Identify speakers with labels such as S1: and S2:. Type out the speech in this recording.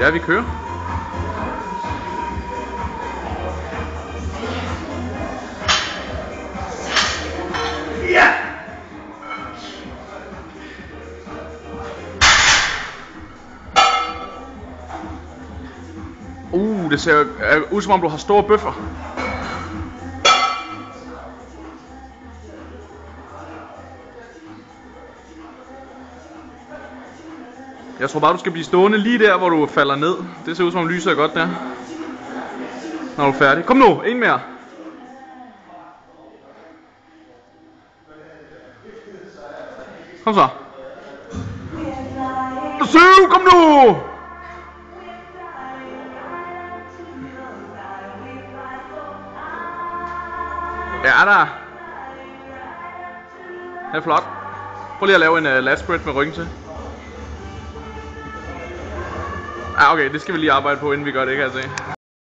S1: Ja, vi kører. Ja! Det ser ud som om du har store bøffer. Jeg tror bare du skal blive stående lige der hvor du falder ned. Det ser ud som om lyset er godt der. Når du er færdig. Kom nu, en mere. Kom så. 7, kom nu! Ja da. Det er flot. Prøv lige at lave en lat spread med ryggen til. Ja, okay, det skal vi lige arbejde på inden vi gør det, kan jeg se.